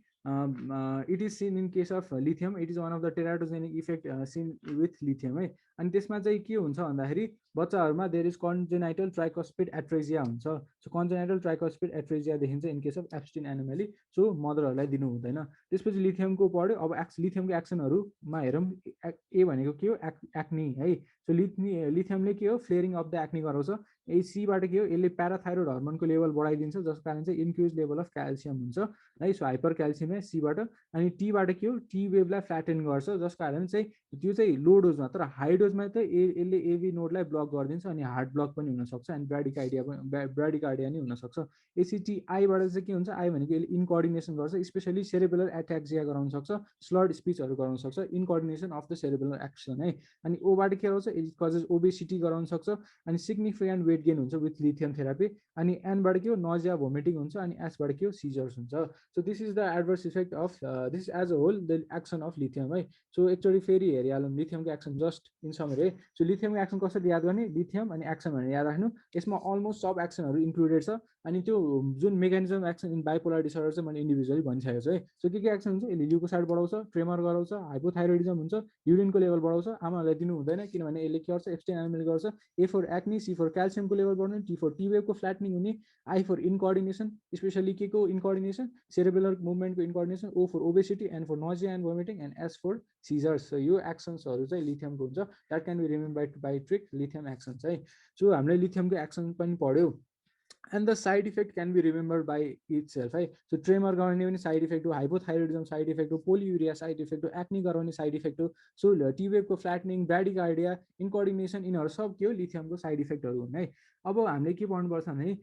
it is seen in case of lithium, it is one of the teratogenic effect seen with lithium है। अनि त्यसमा चाहिँ के हुन्छ भन्दाखेरि बच्चाहरूमा there is congenital tricuspid atresia हुन्छ। सो कन्जेनाइटल ट्राइकोस्पिड एट्रेजिया देखिन्छ in case of Ebstein anomaly. So मदरहरूलाई दिनु हुँदैन। त्यसपछि लिथियमको पढ्यो। अब लिथियमको एक्सनहरूमा हेरौँ। ए भनेको के हो, एक्नी है। सो लिथियमले के हो, फ्लेयरिङ अफ द एक्नी गराउँछ। सीबाट के हो, यसले प्याराथाइरोइड हर्मोनको लेभल बढाइदिन्छ, जस कारण चाहिँ इन्क्रिज लेभल अफ क्याल्सियम हुन्छ है। सो हाइपर क्याल्सियम है सीबाट। अनि टीबाट के हो, टी वेभलाई फ्ल्याटेन गर्छ, जस कारण चाहिँ त्यो चाहिँ लो डोजमा, तर हाई डोजमा त यसले एभी नोडलाई ब्लक गरिदिन्छ, अनि हार्ट ब्लक पनि हुनसक्छ, अनि ब्राडिकार्डिया नि हुनसक्छ। एसिटीआईबाट चाहिँ के हुन्छ, आई भनेको यसले इनकोअर्डिनेसन गर्छ, स्पेसली सेरेबुलर एट्याक्सिया गराउन सक्छ, स्लर्ड स्पिचहरू गराउन सक्छ, इनकोअर्डिनेसन अफ द सेरेबुलर एक्सन है। अनि ओबाट के आउँछ, इट कजेस ओबेसिटी गराउन सक्छ, अनि सिग्निफिकेन्ट वेट गेन हुन्छ विथ लिथियम थेरापी। अनि एनबाट के हो, नजिया भोमिटिङ हुन्छ, अनि एसबाट के हो, सिजर्स हुन्छ। So this is the adverse effect of this as a whole the action of lithium है। सो एकचोटि फेरि हेरिहालौँ लिथियमको एक्सन जस्ट इन समरी है। सो लिथियमको एक्सन कसरी याद गर्ने, लिथियम अनि एक्सन भनेर याद राख्नु। यसमा अलमोस्ट सब एक्सनहरू इन्क्लुडेड छ। अनि त्यो जुन mechanism action in bipolar disorder चाहिँ मैले इन्डिभिजुअली भनिसकेको छु है। सो के एक्सन हुन्छ, यसले ल्युकोसाइड बढाउँछ, ट्रेमर गराउँछ, हाइपोथाइरोइडिजम हुन्छ, युरिनको लेभल बढाउँछ। आमाहरूलाई दिनु हुँदैन, किनभने यसले के गर्छ, एब्स्टेन एनिमल गर्छ। A for acne, C for क्याल्सियमको लेभल बढ्ने, टी फर टी वेभको फ्ल्याटनिङ हुने, आई फर इनकोअर्डिनेसन, स्पेसली के को इनकोअर्डिनेसन, सेरेबुलर मुभमेन्टको incoordination, O for obesity, N for nausea and vomiting, and S for seizures. यो एक्सन्सहरू चाहिँ लिथियमको हुन्छ। That can be remembered by trick, lithium actions है। सो हामीले लिथियमको एक्सन पनि पढ्यौँ। And the side effect can be remembered by it self है। सो ट्रेमर गराउने पनि साइड इफेक्ट हो, हाइपोथाइरोइडिजम साइड इफेक्ट हो, पोलियुरिया साइड इफेक्ट हो, एक्नी गराउने साइड इफेक्ट हो। सो टिवेभको फ्ल्याटनिङ, ब्राडिकार्डिया, इनकोअर्डिनेसन, यिनीहरू सब के हो, लिथियमको साइड इफेक्टहरू हुन् है। अब हामीले के पढ्नुपर्छ भने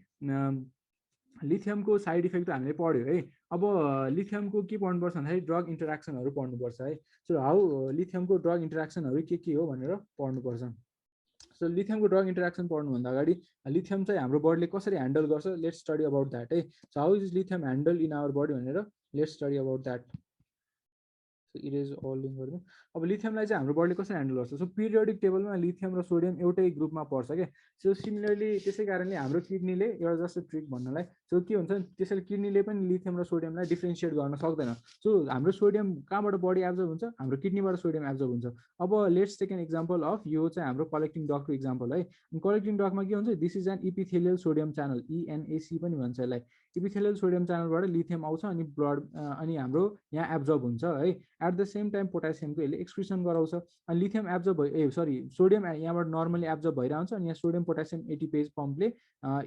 लिथियमको साइड इफेक्ट हामीले पढ्यो है। अब लिथियमको के पढ्नुपर्छ भन्दाखेरि ड्रग इन्टरेक्सनहरू पढ्नुपर्छ है। सो हाउ लिथियमको ड्रग इन्टरेक्सनहरू के हो भनेर पढ्नुपर्छ। सो लिथियमको ड्रग इन्टरेक्सन पढ्नुभन्दा अगाडि लिथियम चाहिँ हाम्रो बडीले कसरी ह्यान्डल गर्छ, लेट्स स्टडी अबाउट द्याट है। So how is lithium handle in our body भनेर let's study about that. Erase all in गरिदिउँ। अब लिथियमलाई चाहिँ हाम्रो बडीले कसरी ह्यान्डल गर्छ। सो पिरियोडिक टेबलमा लिथियम र सोडियम एउटै ग्रुपमा पर्छ क्या। सो सिमिलरली त्यसै कारणले हाम्रो किडनीले एउटा जस्तो ट्रिक भन्नलाई, सो के हुन्छ त्यसैले किडनीले पनि लिथियम र सोडियमलाई डिफ्रेन्सिएट गर्न सक्दैन। सो हाम्रो सोडियम कहाँबाट बडी एब्जर्ब हुन्छ, हाम्रो किडनीबाट सोडियम एब्जर्ब हुन्छ। अब let's take an example of, यो चाहिँ हाम्रो कलेक्टिङ डकको एक्जाम्पल है। कलेक्टिङ डकमा के हुन्छ, this is an epithelial sodium channel, ENAC पनि भन्छ यसलाई। इपिथेलियल सोडियम च्यानलबाट लिथियम आउँछ, अनि ब्लड अनि हाम्रो यहाँ एब्जर्ब हुन्छ है। एट द सेम टाइम पोटासियमको यसले एक्सक्रिसन गराउँछ अनि लिथियम एब्जर्ब सोडियम यहाँबाट नर्मली एब्जर्ब भइरहेको हुन्छ अनि यहाँ सोडियम पोटासियम एटिपेज पम्पले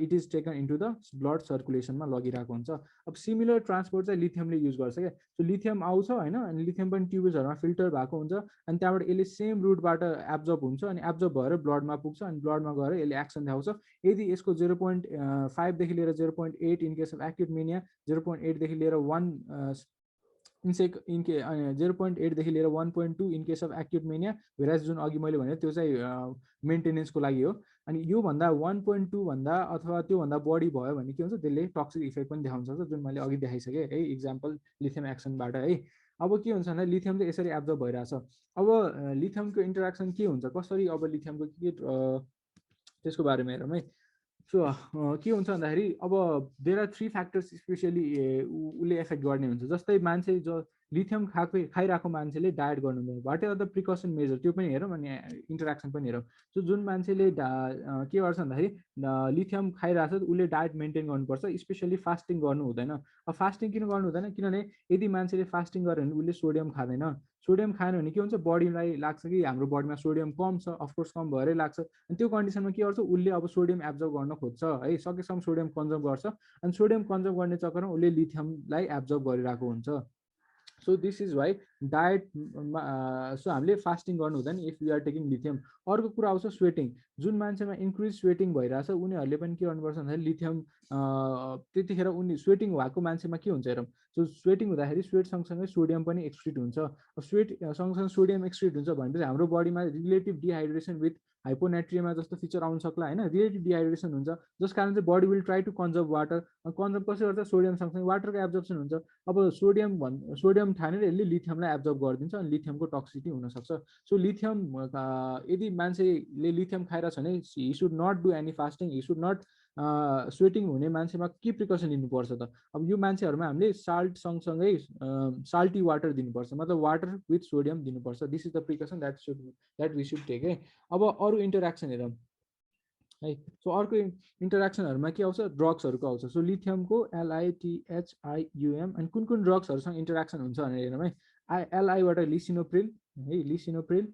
it is taken into the blood सर्कुलेसनमा लगिरहेको हुन्छ। अब सिमिलर ट्रान्सपोर्ट चाहिँ लिथियमले युज गर्छ क्या। सो लिथियम आउँछ होइन अनि लिथियम पनि ट्युब्सहरूमा फिल्टर भएको हुन्छ अनि त्यहाँबाट यसले सेम रुटबाट एब्जर्ब हुन्छ अनि एब्जर्ब भएर ब्लडमा पुग्छ अनि ब्लडमा गएर यसले एक्सन देखाउँछ। यदि यसको 0.5 देखि लिएर 0.8 in case of acute mania, 0.8 देखि लिएर 0.8 देखि लिएर 1.2 in case of acute mania, भेराज जुन अघि मैले भने त्यो चाहिँ मेन्टेनेन्सको लागि हो। अनि योभन्दा 1.2 भन्दा अथवा त्योभन्दा बढी भयो भने के हुन्छ त्यसले टक्सिक इफेक्ट पनि देखाउन सक्छ जुन मैले अघि देखाइसकेँ है इक्जाम्पल लिथियम एक्सनबाट है। अब के हुन्छ भने लिथियम चाहिँ यसरी एब्जर्ब भइरहेछ। अब लिथियमको इन्टरेक्सन के हुन्छ कसरी अब लिथियमको के त्यसको बारेमा हेरौँ है। सो के हुन्छ भन्दाखेरि अब देयर आर 3 फ्याक्टर्स स्पेसली उसले एफेक्ट गर्ने हुन्छ। जस्तै मान्छे जो लिथियम खाइरहेको मान्छेले डायट गर्नु हुँदैन, what are the precaution major त्यो पनि हेरौँ अनि इन्टरेक्सन पनि हेरौँ। सो जुन मान्छेले के गर्छ भन्दाखेरि लिथियम खाइरहेको छ उसले डायट मेन्टेन गर्नुपर्छ, स्पेसली फास्टिङ गर्नु हुँदैन। अब फास्टिङ किन गर्नु हुँदैन किनभने यदि मान्छेले फास्टिङ गर्यो भने उसले सोडियम खाँदैन। सोडियम खाएन भने के हुन्छ बडीलाई लाग्छ कि हाम्रो बडीमा सोडियम कम छ, अफकोर्स कम भएरै लाग्छ अनि त्यो कन्डिसनमा के गर्छ उसले अब सोडियम एब्जर्ब गर्न खोज्छ है, सकेसम्म सोडियम कन्जर्भ गर्छ अनि सोडियम कन्जर्भ गर्ने चक्करमा उसले लिथियमलाई एब्जर्ब गरिरहेको हुन्छ। So this is why diet so हामीले फास्टिङ गर्नु हुँदैन if you are taking lithium. अर्को कुरा आउँछ स्वेटिङ। जुन मान्छेमा इन्क्रिज स्वेटिङ भइरहेछ उनीहरूले पनि के गर्नुपर्छ भन्दाखेरि लिथियम त्यतिखेर उनी स्वेटिङ भएको मान्छेमा के हुन्छ हेरौँ। सो स्वेटिङ हुँदाखेरि स्वेट सँगसँगै सोडियम पनि एक्सक्रिट हुन्छ। स्वेट सँगसँगै सोडियम एक्सक्रिट हुन्छ भनेपछि हाम्रो बडीमा रिलेटिभ डिहाइड्रेसन विथ हाइपोनेट्रियमा जस्तो फिचर आउन सक्ला होइन, रिलेटिभ डिहाइड्रेसन हुन्छ जस कारण चाहिँ body will try to conserve water. Conserve कसरी गर्छ सोडियम सँगसँगै वाटरको एब्जर्प्सन हुन्छ। अब सोडियम ठानेर यसले लिथियमलाई एब्जर्ब गरिदिन्छ अनि लिथियमको टक्सिटी हुनसक्छ। सो लिथियम यदि मान्छेले लिथियम खाइरहेछ भने he should not do any fasting, he should not sweating हुने मान्छेमा के प्रिकसन लिनुपर्छ त। अब यो मान्छेहरूमा हामीले साल्ट सँगसँगै साल्टी वाटर दिनुपर्छ, मतलब वाटर विथ सोडियम दिनुपर्छ। This is the precaution that we should take है। अब अरू इन्टरेक्सन हेरौँ है। सो अर्को इन्टरेक्सनहरूमा के आउँछ ड्रग्सहरूको आउँछ। सो लिथियमको LITHIUM अनि कुन कुन ड्रग्सहरूसँग इन्टरेक्सन हुन्छ भनेर हेरौँ है। LIबाट लिसिनोप्रिल है, लिसिनोप्रिल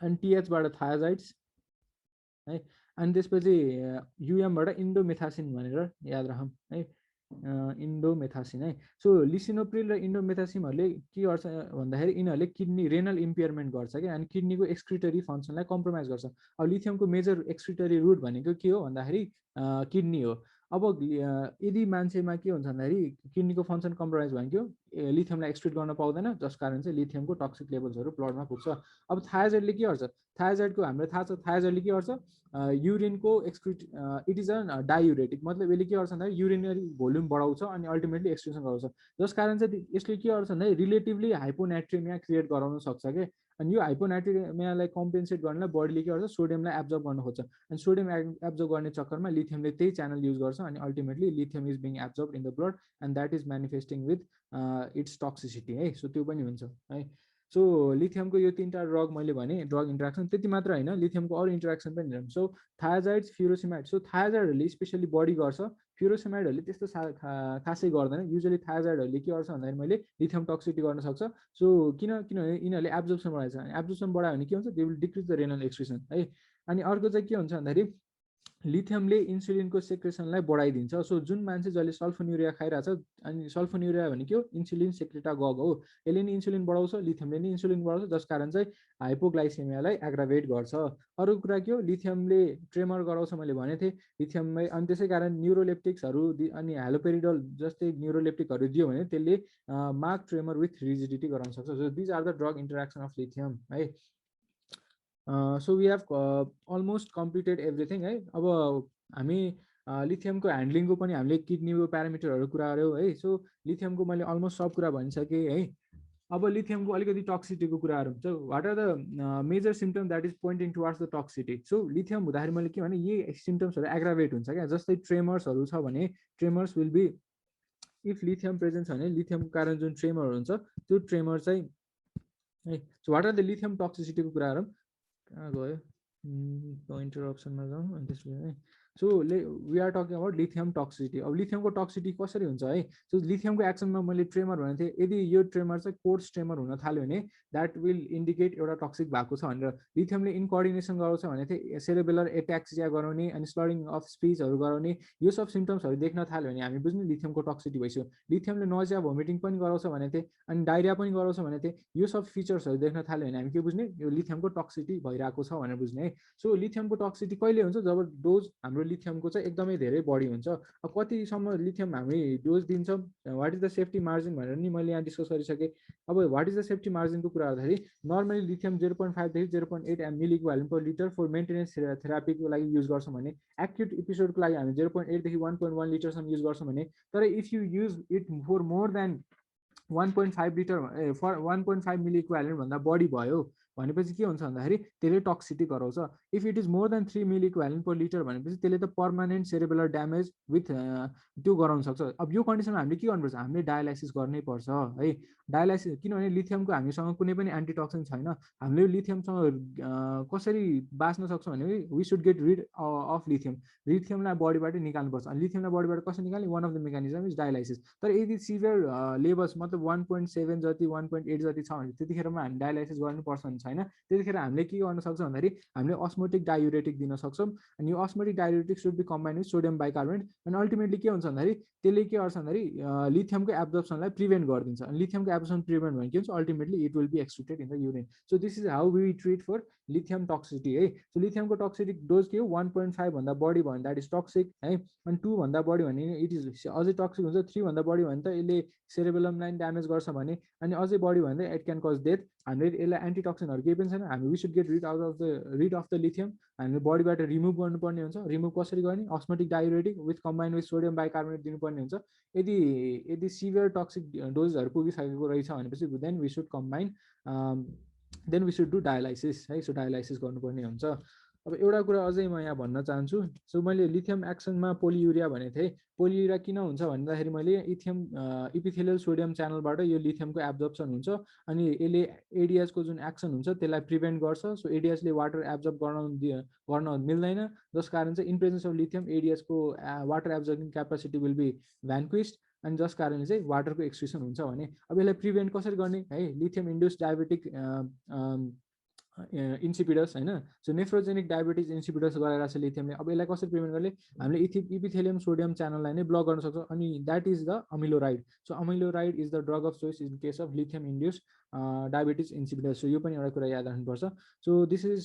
अनि THबाट थायाजाइड्स है अनि त्यसपछि UMबाट इन्डोमेथासिन भनेर याद राखौँ है, इन्डोमेथासिन है। सो लिसिनोप्रिल र इन्डोमेथासिनहरूले के गर्छ भन्दाखेरि यिनीहरूले किडनी रेनल इम्पेयरमेन्ट गर्छ क्या अनि किडनीको एक्सक्रिटरी फङ्सनलाई कम्प्रोमाइज गर्छ। अब लिथियमको मेजर एक्सक्रिटरी रुट भनेको के हो भन्दाखेरि किडनी हो। अब यदि मान्छेमा के हुन्छ भन्दाखेरि किडनीको फङ्सन कम्प्रोमाइज भनेको लिथियमलाई एक्सक्रिट गर्न पाउँदैन जस कारण चाहिँ लिथियमको टक्सिक लेभल्सहरू ब्लडमा पुग्छ। अब थायाजाइडले के गर्छ, थायाजाइडको हामीलाई थाहा छ थायाजाइडले के गर्छ युरिनको एक्सक्रिट इट इज अ डायुरेटिक, मतलब यसले के गर्छ भन्दाखेरि युरिनरी भोल्युम बढाउँछ अनि अल्टिमेटली एक्सक्रिसन गराउँछ जस कारण चाहिँ यसले के गर्छ भन्दाखेरि रिलेटिभली हाइपोनेट्रिमिया क्रिएट गराउन सक्छ क्या। अनि यो हाइपोनेट्रिमियालाई कम्पेन्सेट गर्नलाई बडीले के गर्छ सोडियमलाई एब्जर्ब गर्न खोज्छ अनि सोडियम एब्जर्ब गर्ने चक्करमा लिथियमले त्यही च्यानल युज गर्छ अनि ultimately lithium is being absorb in the blood and that is manifesting with its toxicity है। सो त्यो पनि हुन्छ है। सो लिथियमको यो 3टा ड्रग मैले भने ड्रग इन्टरेक्सन त्यति मात्र होइन, लिथियमको अरू इन्टरेक्सन पनि हेरौँ। So thiazides furosemide. सो थायाजाइडहरूले स्पेसली बडी गर्छ, फ्युरोसिमाइडहरूले त्यस्तो खासै गर्दैन। युजली थायाजाइडहरूले के गर्छ भन्दाखेरि मैले लिथियम टक्सिटी गर्न सक्छ। सो किनभने यिनीहरूले एब्जर्प्सन बढाइन्छ अनि एब्जर्प्सन बढायो भने के हुन्छ they will decrease the renal excretion है। अनि अर्को चाहिँ के हुन्छ भन्दाखेरि लिथियमले इन्सुलिनको सेक्रेसनलाई बढाइदिन्छ। सो जुन मान्छे जसले सल्फोन्युरिया खाइरहेछ अनि सल्फोन्युरिया भनेको इन्सुलिन सेक्रेटागोग हो, यसले नि इन्सुलिन बढाउँछ लिथियमले नि इन्सुलिन बढाउँछ जस कारण चाहिँ हाइपोग्लाइसेमियालाई एग्राभेट गर्छ। अरू कुरा के हो लिथियमले ट्रेमर गराउँछ मैले भनेको थिएँ लिथियममै अनि त्यसै कारण न्युरोलेप्टिक्सहरू अनि हेलोपेरिडोल जस्तै न्युरोलेप्टिकहरू दियो भने त्यसले मार्क ट्रेमर विथ रिजिडिटी गराउन सक्छ। So these are the drug interaction of lithium है। So we have almost completed everything है। अब हामी लिथियमको ह्यान्डलिङको पनि हामीले किडनीको प्यारामिटरहरू कुरा गऱ्यौँ है। सो लिथियमको मैले अलमोस्ट सब कुरा भनिसकेँ है। अब लिथियमको अलिकति टक्सिटीको कुराहरू हुन्छ। What are the major symptom that is pointing towards the toxicity. So lithium हुँदाखेरि मैले के भने यही सिम्टम्सहरू एग्राभेट हुन्छ क्या। जस्तै ट्रेमर्सहरू छ भने tremors will be if lithium present छ भने लिथियमको कारण जुन ट्रेमर हुन्छ त्यो ट्रेमर चाहिँ है। So what are the lithium टक्सिसिटीको कुराहरू कहाँ गयो इन्टरप्सनमा जाउँ अनि त्यसपछि है। So we are talking about lithium toxicity. अब लिथियमको टक्सिसिटी कसरी हुन्छ है, सो लिथियमको एक्सनमा मैले ट्रेमर भनेको थिएँ, यदि यो ट्रेमर चाहिँ कोर्स ट्रेमर हुन थाल्यो भने द्याट विल इन्डिकेट एउटा टक्सिक भएको छ भनेर। लिथियमले इनकोअर्डिनेसन गराउँछ भने चाहिँ सेरेबेलर एट्याक्सिया गराउने अनि स्लरिङ अफ स्पिचहरू गराउने, यो सब सिम्टम्सहरू देख्न थाल्यो भने हामी बुझ्ने लिथियमको टक्सिटी भइसक्यो। लिथियमले नजिया भोमिटिङ पनि गराउँछ भने थिएँ अनि डाइरिया पनि गराउँछ भने थिएँ, यो सब फिचर्सहरू देख्न थाल्यो भने हामी के बुझ्ने, यो लिथियमको टक्सिटी भइरहेको छ भनेर बुझ्ने है। सो लिथियमको टक्सिटी कहिले हुन्छ, जब डोज हाम्रो लिथियमको चाहिँ एकदमै धेरै बढी हुन्छ। अब कतिसम्म लिथियम हामी डोज दिन्छौँ, what is the safety margin भनेर नि मैले यहाँ डिस्कस गरिसकेँ। अब वाट इज द सेफ्टी मार्जिनको कुरा गर्दाखेरि नर्मली लिथियम 0.5 देखि 0.8 मिली equivalent per litre for maintenance थेरापीको लागि युज गर्छौँ भने, एक्युट एपिसोडको लागि हामी 0.8 देखि 1.1 लिटरसम्म युज गर्छौँ भने, तर if you use it for more than 1.5 litre for 1.5 मिली इक्विभ्यालेन्ट भन्दा बढी भयो भनेपछि के हुन्छ भन्दाखेरि त्यसले टक्सिटी गराउँछ। If it is more then 3 मिली इक्विभ्यालेन्ट पर लिटर भनेपछि त्यसले त पर्मानेन्ट सेरेबुलर ड्यामेज विथ त्यो गराउन सक्छ। अब यो कन्डिसनमा हामीले के गर्नुपर्छ, हामीले डायलाइसिस गर्नै पर्छ है। डायलाइसिस किनभने लिथियमको हामीसँग कुनै पनि एन्टिटक्सिन छैन। हामीले लिथियमसँग कसरी बाँच्न सक्छौँ भने we should get rid of lithium. लिथियमलाई बडीबाट निकाल्नुपर्छ। अनि लिथियमलाई बडीबाट कसरी निकाल्ने, one of the mechanism is dialysis. तर यदि सिभियर लेभल्स मतलब 1.7 जति 1.8 जति छ भने त्यतिखेरमा हामी डायलाइसिस गर्नुपर्छ भने छैन। त्यतिखेर हामीले के गर्न सक्छौँ भन्दाखेरि हामीले अस्मोटिक डायुरेटिक दिन सक्छौँ। अनि यो osmotic diuretic should be combined with sodium bicarbonate. अनि अल्टिमेटली के हुन्छ भन्दाखेरि त्यसले के गर्छ भन्दाखेरि लिथियमको एब्जर्प्सनलाई प्रिभेन्ट गरिदिन्छ। अनि लिथियमको एब्जर्प्सन प्रिभेन्ट भने के हुन्छ, ultimately it will be extracted in the urine. So this is how we treat for lithium toxicity है। सो लिथियमको टक्सिटिक डोज के हो, 1.5 भन्दा बढी भयो भने द्याट इज टक्सिक है। अनि 2 भन्दा बढी भने इट इज अझै टक्सिक हुन्छ। 3 भन्दा बढी भने त यसले सेरेबेलमलाई ड्यामेज गर्छ भने, अनि अझै बढी भने इट क्यान कज डेथ। हामीले यसलाई एन्टिटक्सिनहरू केही पनि छैन, हामी we should get rid of the lithium. हामीले बडीबाट रिमुभ गर्नुपर्ने हुन्छ। रिमुभ कसरी गर्ने, osmotic diuretic with combined with sodium bicarbonate दिनुपर्ने हुन्छ। यदि सिभियर टक्सिक डोजहरू पुगिसकेको रहेछ भनेपछि then we should combine, then we should do dialysis है। सो डायलाइसिस गर्नुपर्ने हुन्छ। अब एउटा कुरा अझै म यहाँ भन्न चाहन्छु। सो मैले लिथियम एक्सनमा पोलियुरिया भनेको थिएँ। पोलियुरिया किन हुन्छ भन्दाखेरि मैले इपिथेलियल सोडियम च्यानलबाट यो लिथियमको एब्जर्प्सन हुन्छ अनि यसले एडिएसको जुन एक्सन हुन्छ त्यसलाई प्रिभेन्ट गर्छ। सो एडिएसले वाटर एब्जर्ब गर्न मिल्दैन, जस कारण चाहिँ इन प्रेजेन्स अफ लिथियम एडिएसको water absorbing capacity will be vanquished, अनि जस कारणले चाहिँ वाटरको एक्सक्रिसन हुन्छ भने। अब यसलाई प्रिभेन्ट कसरी गर्ने है, लिथियम इन्ड्युस्ड डायबेटिक इन्सिपिडस होइन। सो नेफ्रोजेनिक डायबिटिज इन्सिपिडस गराइरहेको छ लिथियमले। अब यसलाई कसरी प्रिभेन्ट गर्ने, हामीले इपिथेलियम सोडियम च्यानललाई नै ब्लक गर्न सक्छौँ, अनि that is the amiloride. So amiloride is the drug of choice in case of lithium induced diabetes insipidus. So यो पनि एउटा कुरा याद राख्नुपर्छ। सो दिस इज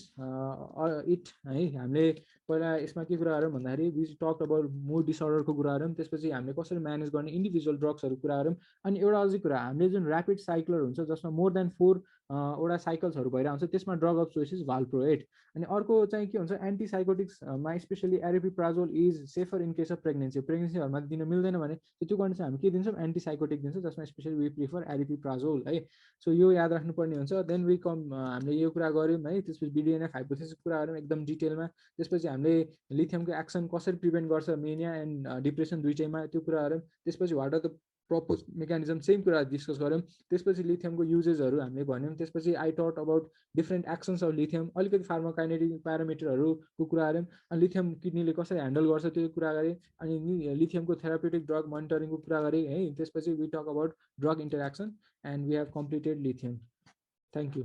इट है। हामीले पहिला यसमा के कुरा गरौँ भन्दाखेरि वी टक अबाउट मुड डिसअर्डरको कुरा गरौँ, त्यसपछि हामीले कसरी म्यानेज गर्ने इन्डिभिजुअल ड्रग्सहरू कुरा गरौँ। अनि एउटा अझै कुरा, हामीले जुन ऱ्यापिड साइक्लर हुन्छ जसमा मोर देन 4 वटा साइकल्सहरू भइरहेको हुन्छ, त्यसमा drug of choice is valproate. अनि अर्को चाहिँ के हुन्छ, एन्टिसाइकोटिक्समा especially aripiprazole is safer in case of pregnancy. प्रेग्नेन्सीहरूमा दिन मिल्दैन भने त्यो कन्डिसन हामी के दिन्छौँ, एन्टिसाइकोटिक दिन्छौँ, जसमा स्पेसली वी प्रिफर एरिपिप्राजोल है। सो यो याद राख्नुपर्ने हुन्छ। देन हामीले यो कुरा गऱ्यौँ है, त्यसपछि बिडिएनएफ हाइपोथेसिसको कुरा गऱ्यौँ एकदम डिटेलमा। त्यसपछि हामीले लिथियमको एक्सन कसरी प्रिभेन्ट गर्छ मेनिया एन्ड डिप्रेसन दुइटैमा, त्यो कुरा गऱ्यौँ। त्यसपछि what are the propose mechanism, same कुरा डिस्कस गऱ्यौँ। त्यसपछि लिथियमको युजेसहरू हामीले भन्यौँ। त्यसपछि आई टट about different actions of lithium, अलिकति फार्माकाइनेटिक प्यारामिटरहरूको कुरा गऱ्यौँ। अनि लिथियम किडनीले कसरी ह्यान्डल गर्छ त्यो कुरा गरेँ। अनि लिथियमको थेरापेटिक ड्रग मोनिटरिङको कुरा गरेँ है। त्यसपछि we talk about drug interaction and we have completed lithium. Thank you.